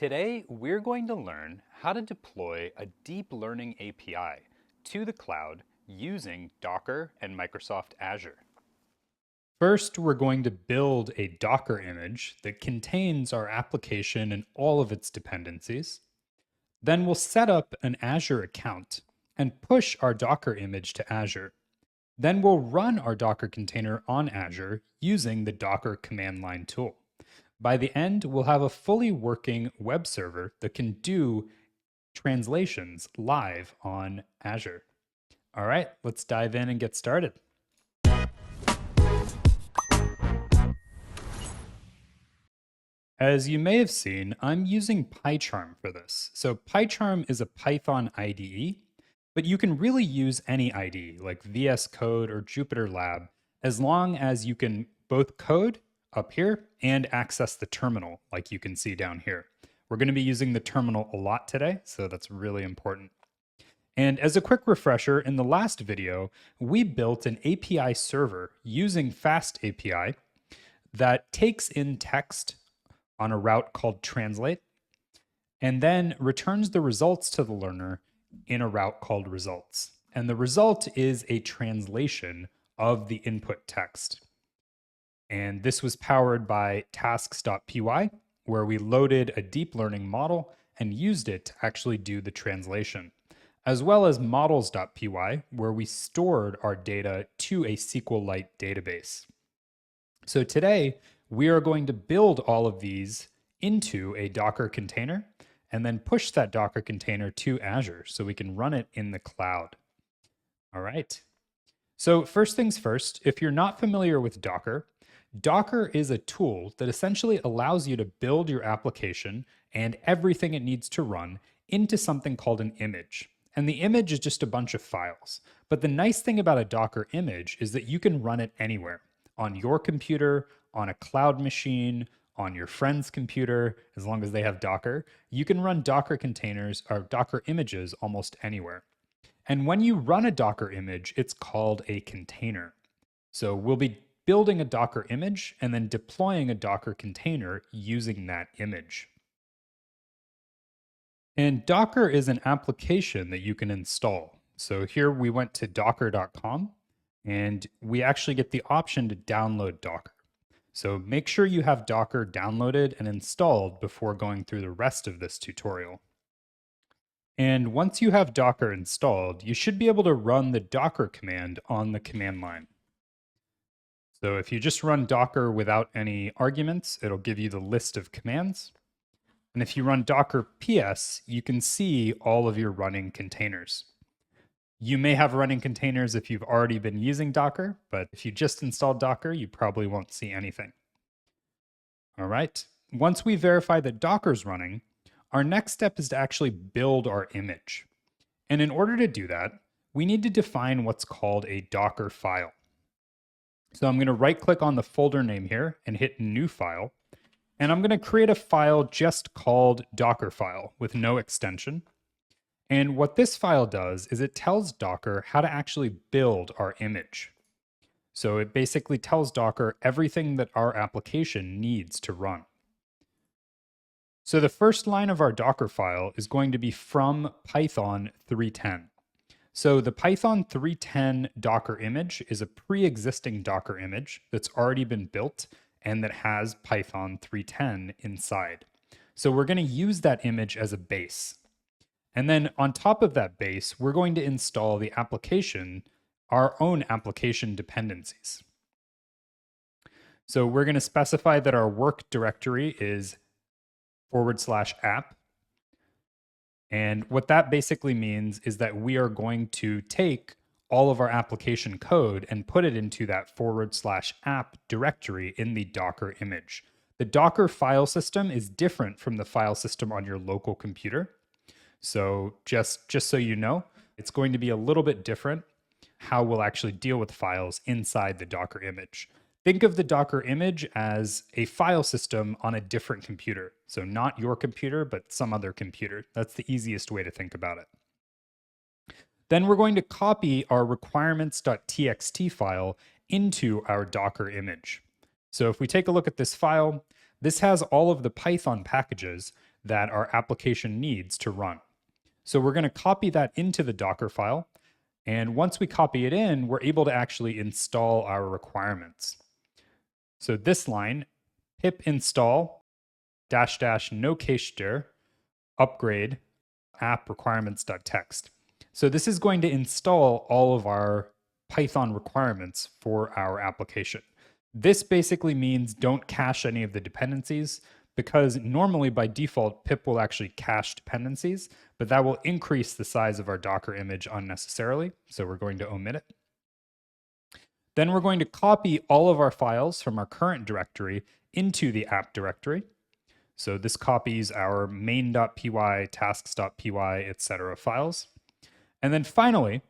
Today, we're going to learn how to deploy a deep learning API to the cloud using Docker and Microsoft Azure. First, we're going to build a Docker image that contains our application and all of its dependencies. Then we'll set up an Azure account and push our Docker image to Azure. Then we'll run our Docker container on Azure using the Docker command line tool. By the end, we'll have a fully working web server that can do translations live on Azure. All right, let's dive in and get started. As you may have seen, I'm using PyCharm for this. So PyCharm is a Python IDE, but you can really use any IDE like VS Code or JupyterLab as long as you can both code up here and access the terminal like you can see down here. We're going to be using the terminal a lot today, so that's really important. And as a quick refresher, in the last video, we built an API server using Fast API that takes in text on a route called translate, and then returns the results to the learner in a route called results. And the result is a translation of the input text. And this was powered by tasks.py, where we loaded a deep learning model and used it to actually do the translation, as well as models.py, where we stored our data to a SQLite database. So today, we are going to build all of these into a Docker container and then push that Docker container to Azure so we can run it in the cloud. All right. So first things first, if you're not familiar with Docker, Docker is a tool that essentially allows you to build your application and everything it needs to run into something called an image. And the image is just a bunch of files. But the nice thing about a Docker image is that you can run it anywhere, on your computer, on a cloud machine, on your friend's computer, as long as they have Docker. You can run Docker containers or Docker images almost anywhere. And when you run a Docker image, it's called a container. So we'll be building a Docker image and then deploying a Docker container using that image. And Docker is an application that you can install. So here we went to docker.com and we actually get the option to download Docker. So make sure you have Docker downloaded and installed before going through the rest of this tutorial. And once you have Docker installed, you should be able to run the Docker command on the command line. So if you just run Docker without any arguments, it'll give you the list of commands. And if you run Docker PS, you can see all of your running containers. You may have running containers if you've already been using Docker, but if you just installed Docker, you probably won't see anything. All right, once we verify that Docker's running, our next step is to actually build our image. And in order to do that, we need to define what's called a Dockerfile. So I'm going to right click on the folder name here and hit New File. And I'm going to create a file just called Dockerfile with no extension. And what this file does is it tells Docker how to actually build our image. So it basically tells Docker everything that our application needs to run. So the first line of our Docker file is going to be from Python 3.10. So the Python 3.10 Docker image is a pre-existing Docker image that's already been built and that has Python 3.10 inside. So we're going to use that image as a base. And then on top of that base, we're going to install the application, our own application dependencies. So we're going to specify that our work directory is /app. And what that basically means is that we are going to take all of our application code and put it into that /app directory in the Docker image. The Docker file system is different from the file system on your local computer. So just so you know, it's going to be a little bit different how we'll actually deal with files inside the Docker image. Think of the Docker image as a file system on a different computer. So not your computer, but some other computer. That's the easiest way to think about it. Then we're going to copy our requirements.txt file into our Docker image. So if we take a look at this file, this has all of the Python packages that our application needs to run. So we're going to copy that into the Docker file. And once we copy it in, we're able to actually install our requirements. So this line, pip install -- no cache dir upgrade app requirements.txt. So this is going to install all of our Python requirements for our application. This basically means don't cache any of the dependencies, because normally by default, pip will actually cache dependencies, but that will increase the size of our Docker image unnecessarily. So we're going to omit it. Then we're going to copy all of our files from our current directory into the app directory. So this copies our main.py, tasks.py, etc. files. And then finally,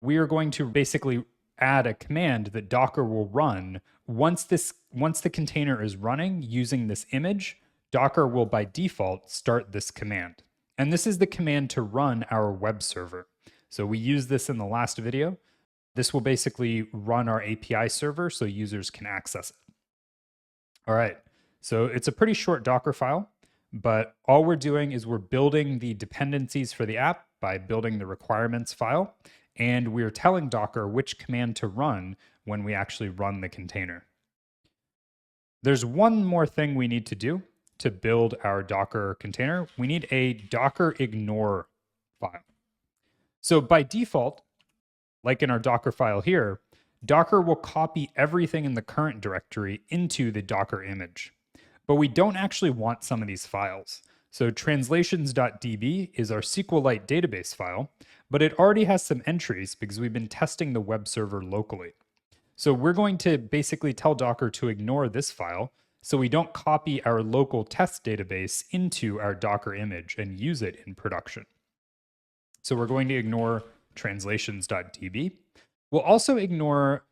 we are going to basically add a command that Docker will run once the container is running using this image. Docker will by default start this command. And this is the command to run our web server. So we used this in the last video. This will basically run our API server so users can access it. All right, so it's a pretty short Docker file, but all we're doing is we're building the dependencies for the app by building the requirements file, and we're telling Docker which command to run when we actually run the container. There's one more thing we need to do to build our Docker container. We need a Docker ignore file. So by default, like in our Docker file here, Docker will copy everything in the current directory into the Docker image. But we don't actually want some of these files. So translations.db is our SQLite database file, but it already has some entries because we've been testing the web server locally. So we're going to basically tell Docker to ignore this file so we don't copy our local test database into our Docker image and use it in production. So we're going to ignore translations.db. We'll also ignore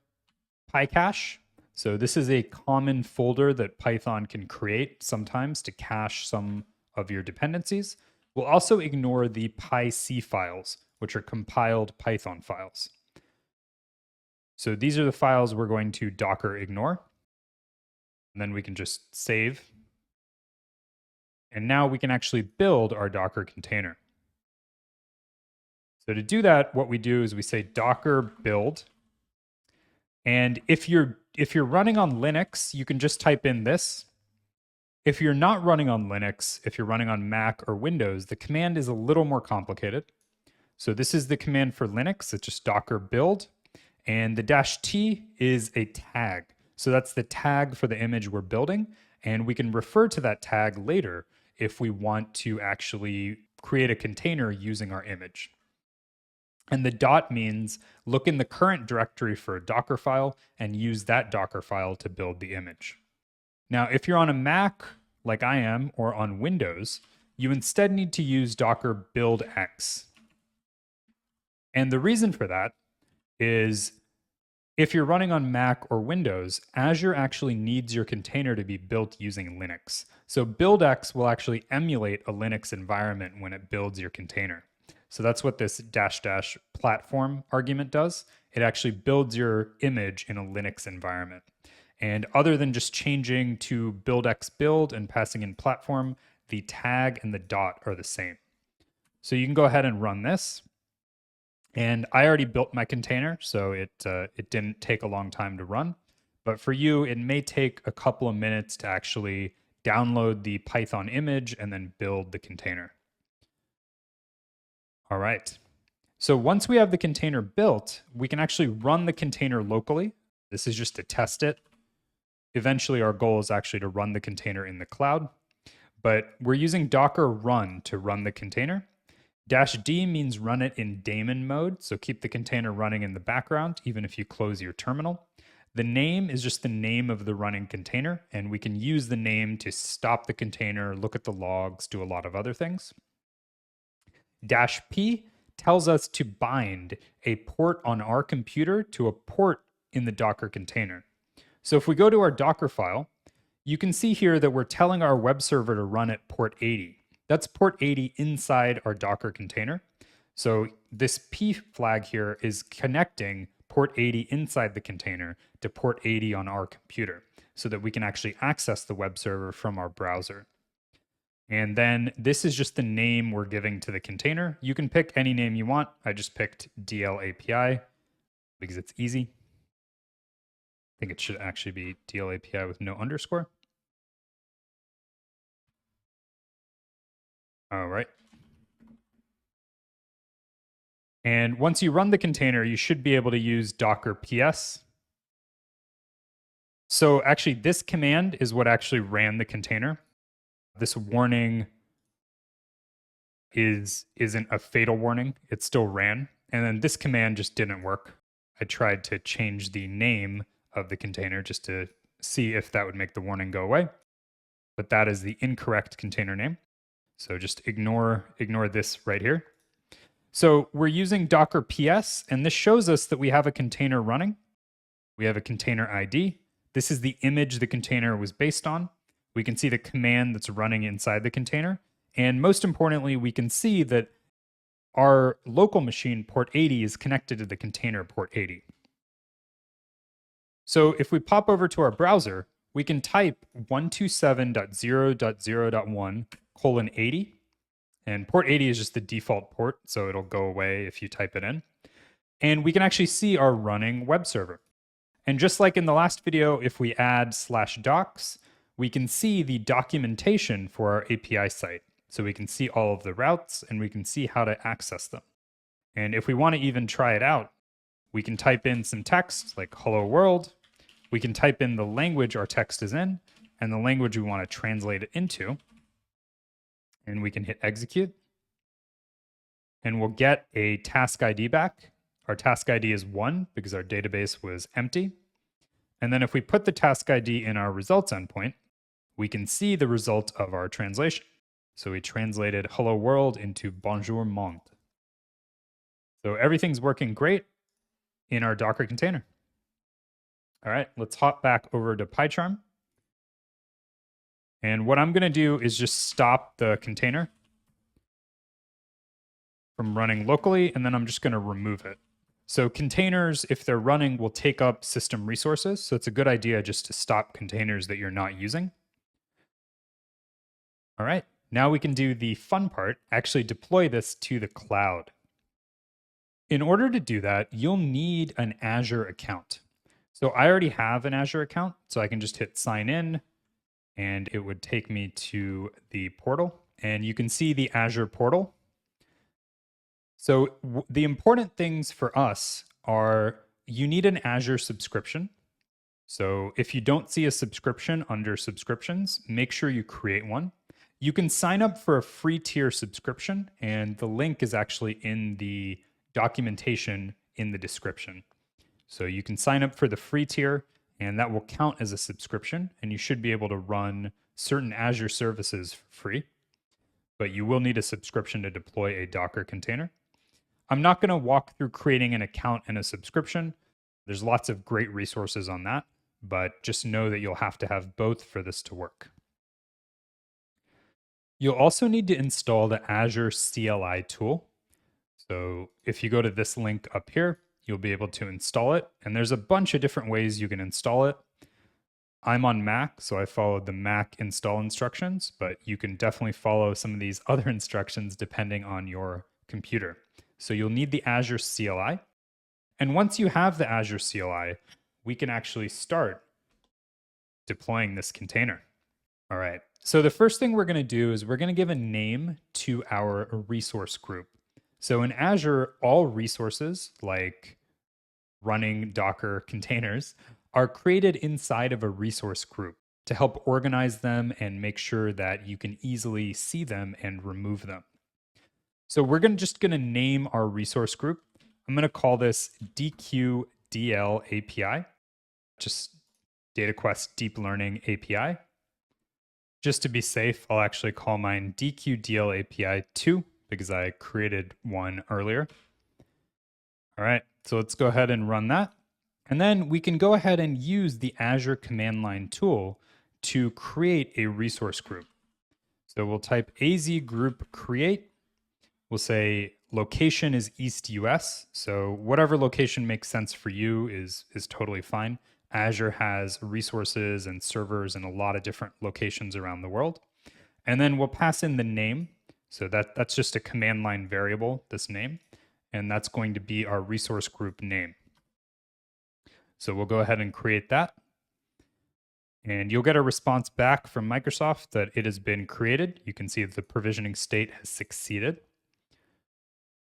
PyCache. So this is a common folder that Python can create sometimes to cache some of your dependencies. We'll also ignore the PyC files, which are compiled Python files. So these are the files we're going to Docker ignore. And then we can just save. And now we can actually build our Docker container. So to do that, what we do is we say Docker build. And if you're running on Linux, you can just type in this. If you're not running on Linux, if you're running on Mac or Windows, the command is a little more complicated. So this is the command for Linux. It's just Docker build. And the -t is a tag. So that's the tag for the image we're building. And we can refer to that tag later if we want to actually create a container using our image. And the dot means look in the current directory for a Dockerfile and use that Dockerfile to build the image. Now, if you're on a Mac, like I am, or on Windows, you instead need to use Docker build X. And the reason for that is if you're running on Mac or Windows, Azure actually needs your container to be built using Linux. So buildx will actually emulate a Linux environment when it builds your container. So that's what this -- platform argument does. It actually builds your image in a Linux environment. And other than just changing to buildx build and passing in platform, the tag and the dot are the same. So you can go ahead and run this. And I already built my container, so it didn't take a long time to run. But for you, it may take a couple of minutes to actually download the Python image and then build the container. All right. So once we have the container built, we can actually run the container locally. This is just to test it. Eventually, our goal is actually to run the container in the cloud. But we're using Docker run to run the container. -d means run it in daemon mode, so keep the container running in the background, even if you close your terminal. The name is just the name of the running container, and we can use the name to stop the container, look at the logs, do a lot of other things. -p tells us to bind a port on our computer to a port in the Docker container. So if we go to our Dockerfile, you can see here that we're telling our web server to run at port 80. That's port 80 inside our Docker container. So this P flag here is connecting port 80 inside the container to port 80 on our computer so that we can actually access the web server from our browser. And then this is just the name we're giving to the container. You can pick any name you want. I just picked DL API because it's easy. I think it should actually be DL API with no underscore. All right. And once you run the container, you should be able to use Docker PS. So actually, this command is what actually ran the container. This warning isn't a fatal warning. It still ran. And then this command just didn't work. I tried to change the name of the container just to see if that would make the warning go away. But that is the incorrect container name. So just ignore this right here. So we're using Docker PS, and this shows us that we have a container running. We have a container ID. This is the image the container was based on. We can see the command that's running inside the container. And most importantly, we can see that our local machine, port 80, is connected to the container port 80. So if we pop over to our browser, we can type 127.0.0.1:80. And port 80 is just the default port, so it'll go away if you type it in. And we can actually see our running web server. And just like in the last video, if we add /docs, we can see the documentation for our API site. So we can see all of the routes and we can see how to access them. And if we want to even try it out, we can type in some text like hello world. We can type in the language our text is in and the language we want to translate it into. And we can hit execute. And we'll get a task ID back. Our task ID is 1 because our database was empty. And then if we put the task ID in our results endpoint, we can see the result of our translation. So we translated hello world into bonjour monde. So everything's working great in our Docker container. All right, let's hop back over to PyCharm. And what I'm going to do is just stop the container from running locally, and then I'm just going to remove it. So containers, if they're running, will take up system resources. So it's a good idea just to stop containers that you're not using. All right, now we can do the fun part, actually deploy this to the cloud. In order to do that, you'll need an Azure account. So I already have an Azure account, so I can just hit sign in, and it would take me to the portal. And you can see the Azure portal. So the important things for us are you need an Azure subscription. So if you don't see a subscription under subscriptions, make sure you create one. You can sign up for a free tier subscription, and the link is actually in the documentation in the description. So you can sign up for the free tier, and that will count as a subscription, and you should be able to run certain Azure services for free, but you will need a subscription to deploy a Docker container. I'm not going to walk through creating an account and a subscription. There's lots of great resources on that, but just know that you'll have to have both for this to work. You'll also need to install the Azure CLI tool. So if you go to this link up here, you'll be able to install it. And there's a bunch of different ways you can install it. I'm on Mac, so I followed the Mac install instructions, but you can definitely follow some of these other instructions depending on your computer. So you'll need the Azure CLI. And once you have the Azure CLI, we can actually start deploying this container. All right, so the first thing we're going to do is we're going to give a name to our resource group. So in Azure, all resources like running Docker containers are created inside of a resource group to help organize them and make sure that you can easily see them and remove them. So we're just going to name our resource group. I'm going to call this DQDL API, just Dataquest Deep Learning API. Just to be safe, I'll actually call mine DQDL API 2 because I created one earlier. All right, so let's go ahead and run that. And then we can go ahead and use the Azure command line tool to create a resource group. So we'll type AZ group create. We'll say location is East US. So whatever location makes sense for you is totally fine. Azure has resources and servers in a lot of different locations around the world. And then we'll pass in the name. So that's just a command line variable, this name. And that's going to be our resource group name. So we'll go ahead and create that. And you'll get a response back from Microsoft that it has been created. You can see that the provisioning state has succeeded.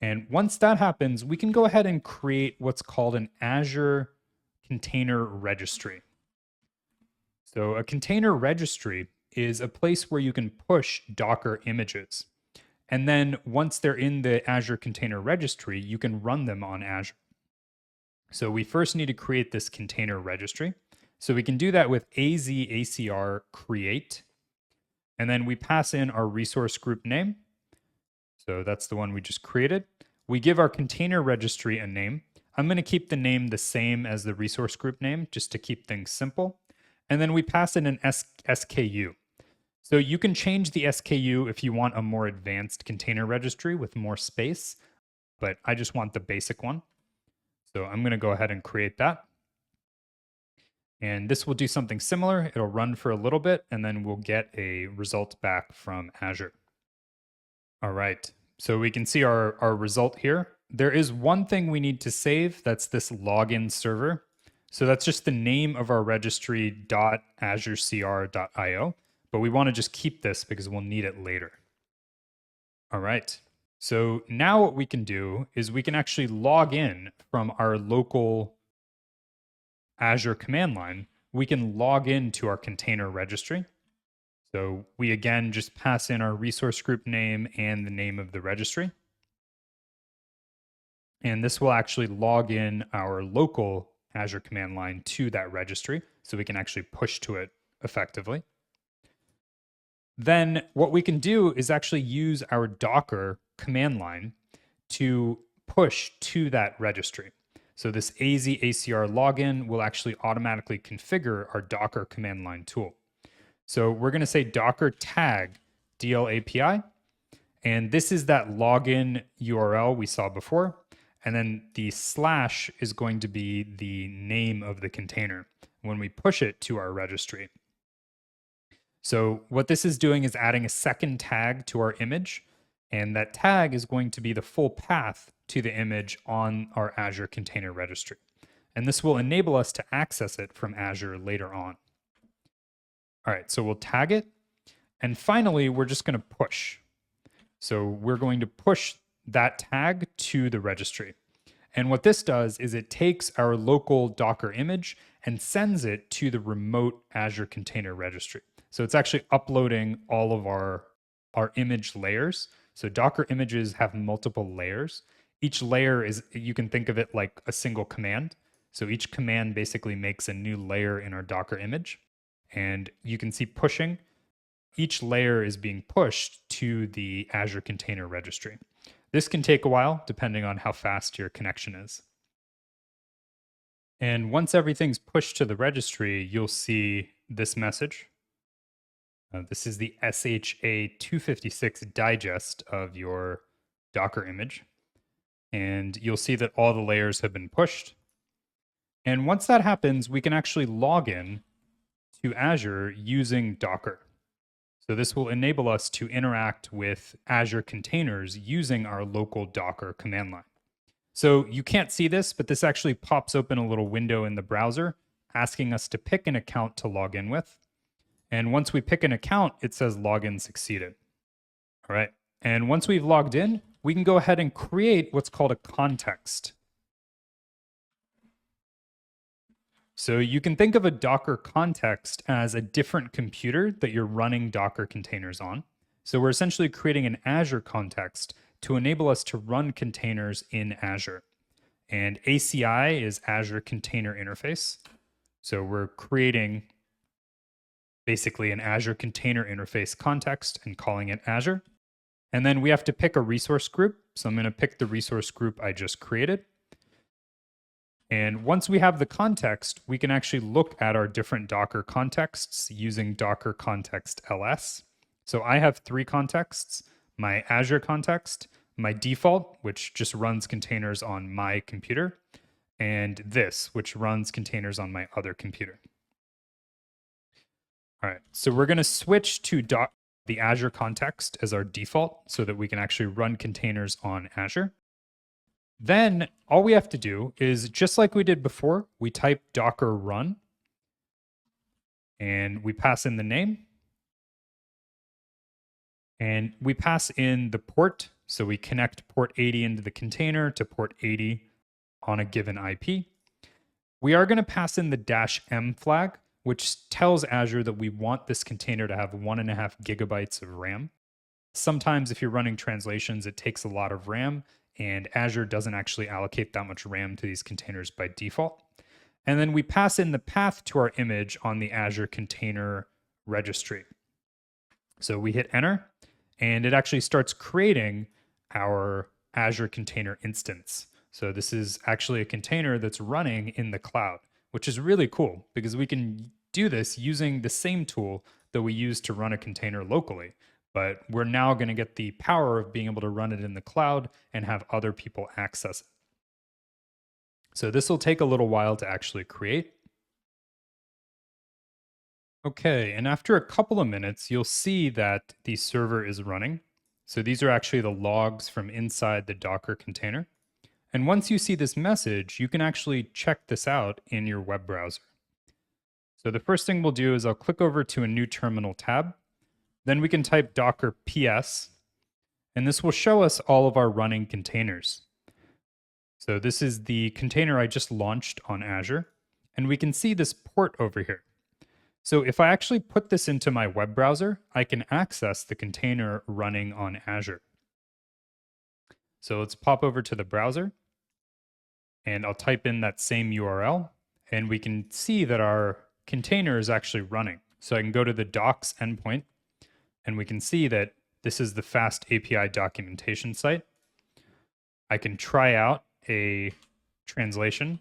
And once that happens, we can go ahead and create what's called an Azure Container Registry. So a container registry is a place where you can push Docker images. And then once they're in the Azure Container Registry, you can run them on Azure. So we first need to create this container registry. So we can do that with AZACR create. And then we pass in our resource group name. So that's the one we just created. We give our container registry a name. I'm going to keep the name the same as the resource group name just to keep things simple. And then we pass in an SKU. So you can change the SKU if you want a more advanced container registry with more space, but I just want the basic one. So I'm going to go ahead and create that. And this will do something similar. It'll run for a little bit, and then we'll get a result back from Azure. All right, so we can see our result here. There is one thing we need to save. That's this login server. So that's just the name of our registry .azurecr.io, but we want to just keep this because we'll need it later. All right, so now what we can do is we can actually log in from our local Azure command line. We can log into our container registry. So we again just pass in our resource group name and the name of the registry. And this will actually log in our local Azure command line to that registry, so we can actually push to it effectively. Then what we can do is actually use our Docker command line to push to that registry. So this AZACR login will actually automatically configure our Docker command line tool. So we're going to say Docker tag DL API, and this is that login URL we saw before. And then the slash is going to be the name of the container when we push it to our registry. So what this is doing is adding a second tag to our image, and that tag is going to be the full path to the image on our Azure Container Registry. And this will enable us to access it from Azure later on. All right, so we'll tag it. And finally, we're just going to push. So we're going to push that tag to the registry. And what this does is it takes our local Docker image and sends it to the remote Azure Container Registry. So it's actually uploading all of our image layers. So Docker images have multiple layers. Each layer is, you can think of it like a single command. So each command basically makes a new layer in our Docker image. And you can see pushing. Each layer is being pushed to the Azure Container Registry. This can take a while, depending on how fast your connection is. And once everything's pushed to the registry, you'll see this message. This is the SHA-256 digest of your Docker image. And you'll see that all the layers have been pushed. And once that happens, we can actually log in to Azure using Docker. So this will enable us to interact with Azure containers using our local Docker command line. So you can't see this, but this actually pops open a little window in the browser asking us to pick an account to log in with. And once we pick an account, it says login succeeded. All right. And once we've logged in, we can go ahead and create what's called a context. So you can think of a Docker context as a different computer that you're running Docker containers on. So we're essentially creating an Azure context to enable us to run containers in Azure. And ACI is Azure Container Interface. So we're creating basically an Azure Container Interface context and calling it Azure. And then we have to pick a resource group. So I'm going to pick the resource group I just created. And once we have the context, we can actually look at our different Docker contexts using Docker context ls. So I have 3 contexts: my Azure context, my default, which just runs containers on my computer, and this, which runs containers on my other computer. All right, so we're going to switch to the Azure context as our default so that we can actually run containers on Azure. Then all we have to do is, just like we did before, we type docker run and we pass in the name and we pass in the port. So we connect port 80 into the container to port 80 on a given IP. We are going to pass in the -m flag, which tells Azure that we want this container to have 1.5 gigabytes of RAM. Sometimes if you're running translations, it takes a lot of RAM, and Azure doesn't actually allocate that much RAM to these containers by default. And then we pass in the path to our image on the Azure Container Registry. So we hit enter, and it actually starts creating our Azure Container Instance. So this is actually a container that's running in the cloud, which is really cool because we can do this using the same tool that we use to run a container locally. But we're now going to get the power of being able to run it in the cloud and have other people access it. So this will take a little while to actually create. Okay, and after a couple of minutes, you'll see that the server is running. So these are actually the logs from inside the Docker container. And once you see this message, you can actually check this out in your web browser. So the first thing we'll do is I'll click over to a new terminal tab. Then we can type docker ps, and this will show us all of our running containers. So this is the container I just launched on Azure, and we can see this port over here. So if I actually put this into my web browser, I can access the container running on Azure. So let's pop over to the browser, and I'll type in that same URL, and we can see that our container is actually running. So I can go to the docs endpoint, and we can see that this is the Fast API documentation site. I can try out a translation.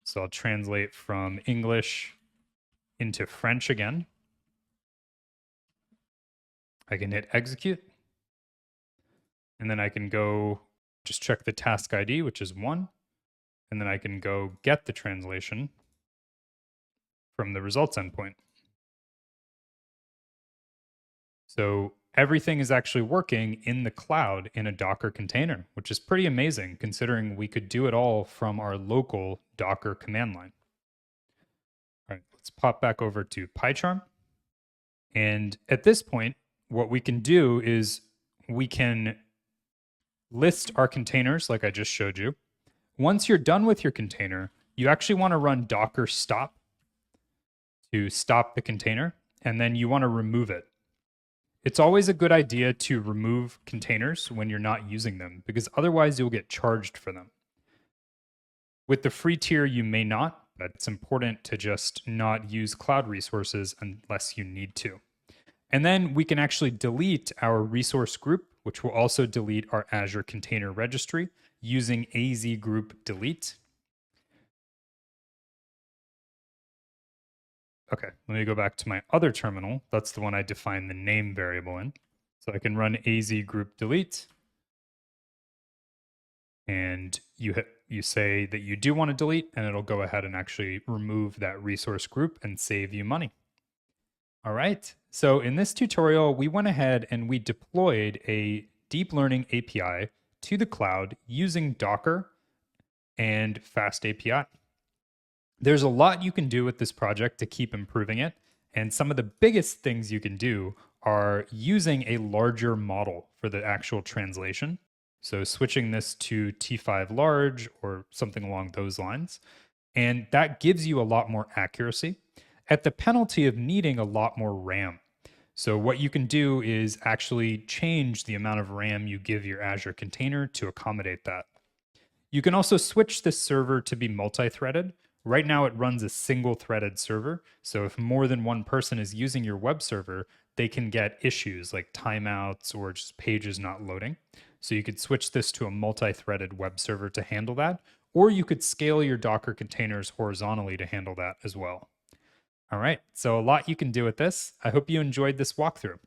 So I'll translate from English into French again. I can hit execute. And then I can go just check the task ID, which is 1. And then I can go get the translation from the results endpoint. So everything is actually working in the cloud in a Docker container, which is pretty amazing considering we could do it all from our local Docker command line. All right, let's pop back over to PyCharm. And at this point, what we can do is we can list our containers like I just showed you. Once you're done with your container, you actually want to run docker stop to stop the container, and then you want to remove it. It's always a good idea to remove containers when you're not using them, because otherwise you'll get charged for them. With the free tier, you may not, but it's important to just not use cloud resources unless you need to. And then we can actually delete our resource group, which will also delete our Azure Container Registry using AZ group delete. Okay, let me go back to my other terminal. That's the one I defined the name variable in. So I can run AZ group delete. And you say that you do want to delete, and it'll go ahead and actually remove that resource group and save you money. All right, so in this tutorial, we went ahead and we deployed a deep learning API to the cloud using Docker and Fast API. There's a lot you can do with this project to keep improving it, and some of the biggest things you can do are using a larger model for the actual translation. So switching this to T5 large or something along those lines, and that gives you a lot more accuracy at the penalty of needing a lot more RAM. So what you can do is actually change the amount of RAM you give your Azure container to accommodate that. You can also switch this server to be multi-threaded. Right now it runs a single-threaded server. So if more than one person is using your web server, they can get issues like timeouts or just pages not loading. So you could switch this to a multi-threaded web server to handle that, or you could scale your Docker containers horizontally to handle that as well. All right, so a lot you can do with this. I hope you enjoyed this walkthrough.